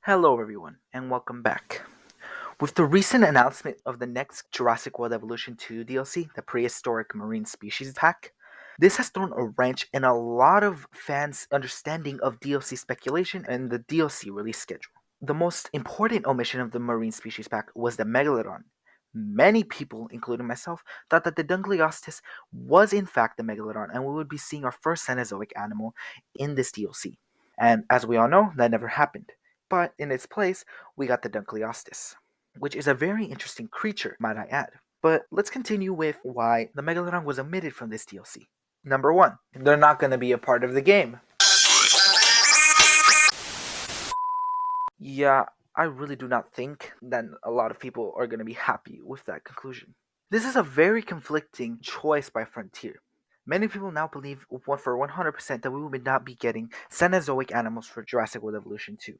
Hello, everyone, and welcome back. With the recent announcement of the next Jurassic World Evolution 2 DLC, the Prehistoric Marine Species Pack, this has thrown a wrench in a lot of fans' understanding of DLC speculation and the DLC release schedule. The most important omission of the Marine Species Pack was the Megalodon. Many people, including myself, thought that the Dunkleosteus was in fact the Megalodon, and we would be seeing our first Cenozoic animal in this DLC. And as we all know, that never happened. But in its place, we got the Dunkleosteus, which is a very interesting creature, might I add. But let's continue with why the Megalodon was omitted from this DLC. Number one, they're not going to be a part of the game. Yeah, I really do not think that a lot of people are going to be happy with that conclusion. This is a very conflicting choice by Frontier. Many people now believe for 100% that we will not be getting Cenozoic animals for Jurassic World Evolution 2.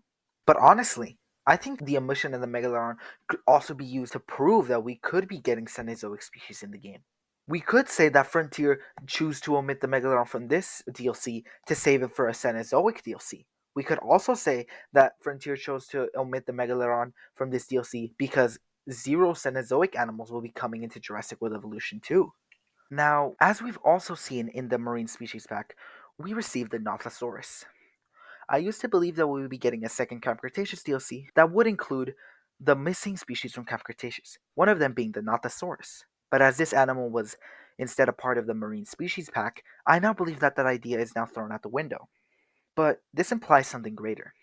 But honestly, I think the omission of the Megalodon could also be used to prove that we could be getting Cenozoic species in the game. We could say that Frontier choose to omit the Megalodon from this DLC to save it for a Cenozoic DLC. We could also say that Frontier chose to omit the Megalodon from this DLC because zero Cenozoic animals will be coming into Jurassic World Evolution 2. Now, as we've also seen in the Marine Species Pack, we received the Nothosaurus. I used to believe that we would be getting a second Camp Cretaceous DLC that would include the missing species from Camp Cretaceous, one of them being the Nothosaurus. But as this animal was instead a part of the Marine Species Pack, I now believe that that idea is now thrown out the window. But this implies something greater.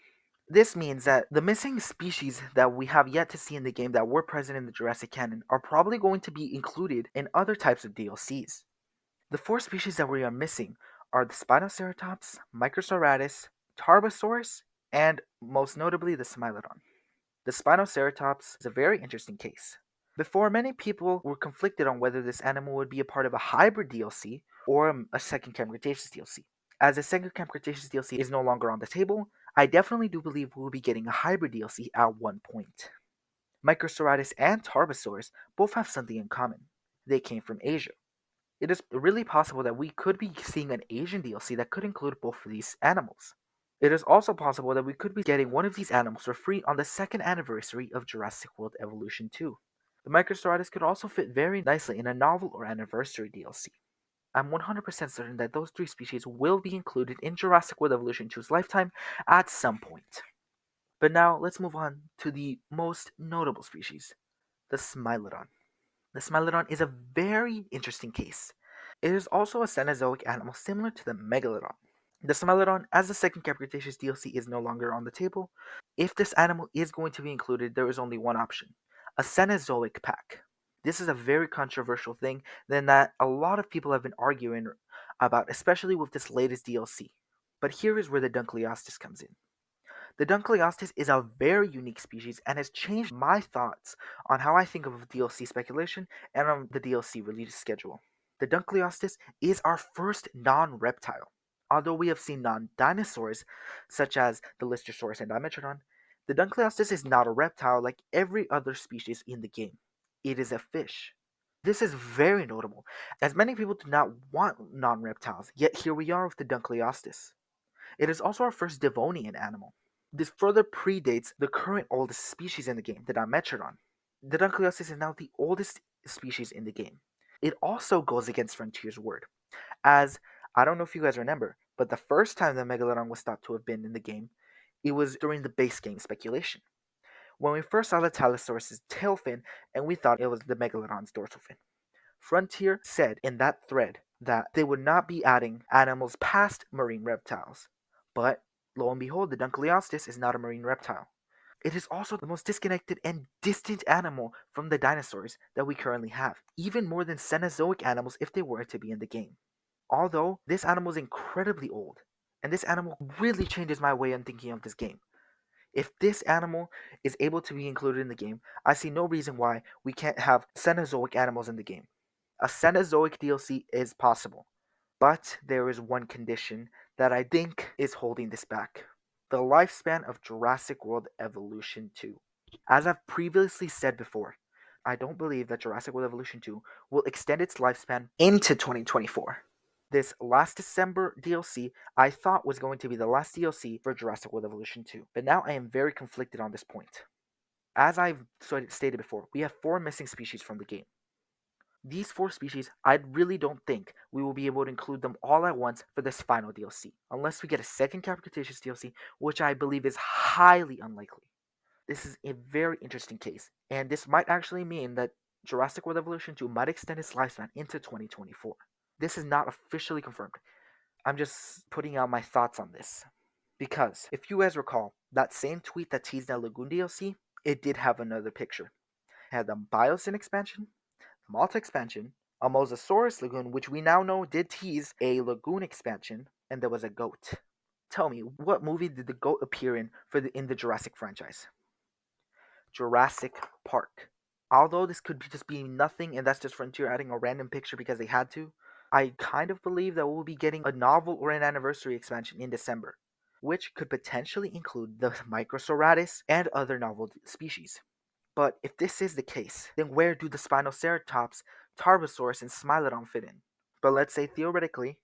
This means that the missing species that we have yet to see in the game that were present in the Jurassic canon are probably going to be included in other types of DLCs. The four species that we are missing are the Spinoceratops, Microsauratus, Tarbosaurus, and most notably the Smilodon. The Spinoceratops is a very interesting case. Before, many people were conflicted on whether this animal would be a part of a hybrid DLC or a second Camp Cretaceous DLC. As the second Camp Cretaceous DLC is no longer on the table, I definitely do believe we'll be getting a hybrid DLC at one point. Microsauratus and Tarbosaurus both have something in common. They came from Asia. It is really possible that we could be seeing an Asian DLC that could include both of these animals. It is also possible that we could be getting one of these animals for free on the second anniversary of Jurassic World Evolution 2. The Microsaurus could also fit very nicely in a novel or anniversary DLC. I'm 100% certain that those three species will be included in Jurassic World Evolution 2's lifetime at some point. But now let's move on to the most notable species, the Smilodon. The Smilodon is a very interesting case. It is also a Cenozoic animal similar to the Megalodon. The Smilodon, as the second Camp Cretaceous DLC is no longer on the table, if this animal is going to be included, there is only one option, a Cenozoic pack. This is a very controversial thing that a lot of people have been arguing about, especially with this latest DLC. But here is where the Dunkleosteus comes in. The Dunkleosteus is a very unique species and has changed my thoughts on how I think of DLC speculation and on the DLC release schedule. The Dunkleosteus is our first non-reptile. Although we have seen non-dinosaurs, such as the Lystrosaurus and Dimetrodon, the Dunkleosteus is not a reptile like every other species in the game. It is a fish. This is very notable, as many people do not want non-reptiles, yet here we are with the Dunkleosteus. It is also our first Devonian animal. This further predates the current oldest species in the game, the Dimetrodon. The Dunkleosteus is now the oldest species in the game. It also goes against Frontier's word, as I don't know if you guys remember, but the first time the Megalodon was thought to have been in the game, it was during the base game speculation. When we first saw the Tylosaurus' tail fin, and we thought it was the Megalodon's dorsal fin. Frontier said in that thread that they would not be adding animals past marine reptiles. But lo and behold, the Dunkleosteus is not a marine reptile. It is also the most disconnected and distant animal from the dinosaurs that we currently have, even more than Cenozoic animals if they were to be in the game. Although this animal is incredibly old, and this animal really changes my way of thinking of this game. If this animal is able to be included in the game, I see no reason why we can't have Cenozoic animals in the game. A Cenozoic DLC is possible, but there is one condition that I think is holding this back: the lifespan of Jurassic World Evolution 2. As I've previously said before, I don't believe that Jurassic World Evolution 2 will extend its lifespan into 2024. This last December DLC I thought was going to be the last DLC for Jurassic World Evolution 2, but now I am very conflicted on this point. As I've stated before, we have 4 missing species from the game. These 4 species, I really don't think we will be able to include them all at once for this final DLC, unless we get a second Capra Cretaceous DLC, which I believe is highly unlikely. This is a very interesting case, and this might actually mean that Jurassic World Evolution 2 might extend its lifespan into 2024. This is not officially confirmed. I'm just putting out my thoughts on this. Because, if you guys recall, that same tweet that teased that Lagoon DLC, it did have another picture. It had the Biosyn expansion, the Malta expansion, a Mosasaurus Lagoon, which we now know did tease a Lagoon expansion, and there was a goat. Tell me, what movie did the goat appear in in the Jurassic franchise? Jurassic Park. Although this could just be nothing and that's just Frontier adding a random picture because they had to, I kind of believe that we'll be getting a novel or an anniversary expansion in December, which could potentially include the Microceratops and other novel species. But if this is the case, then where do the Spinoceratops, Tarbosaurus, and Smilodon fit in? But let's say theoretically,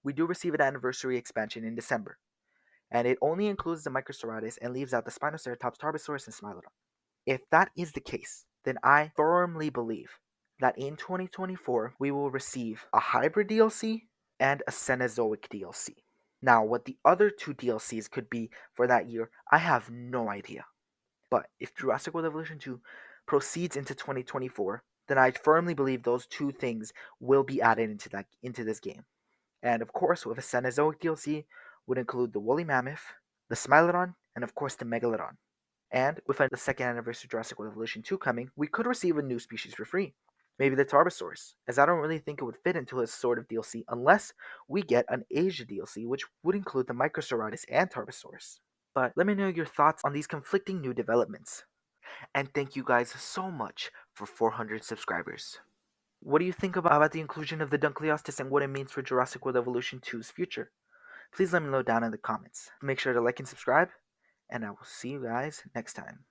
we do receive an anniversary expansion in December, and it only includes the Microceratops and leaves out the Spinoceratops, Tarbosaurus, and Smilodon. If that is the case, then I firmly believe that in 2024 we will receive a hybrid DLC and a Cenozoic DLC. Now, what the other 2 DLCs could be for that year, I have no idea. But if Jurassic World Evolution 2 proceeds into 2024, then I firmly believe those 2 things will be added into this game. And of course, with a Cenozoic DLC would include the woolly mammoth, the Smilodon, and of course the Megalodon. And with the second anniversary of Jurassic World Evolution 2 coming, we could receive a new species for free. Maybe the Tarbosaurus, as I don't really think it would fit into a sort of DLC unless we get an Asia DLC, which would include the Microceratops and Tarbosaurus. But let me know your thoughts on these conflicting new developments. And thank you guys so much for 400 subscribers. What do you think about the inclusion of the Dunkleosteus and what it means for Jurassic World Evolution 2's future? Please let me know down in the comments. Make sure to like and subscribe, and I will see you guys next time.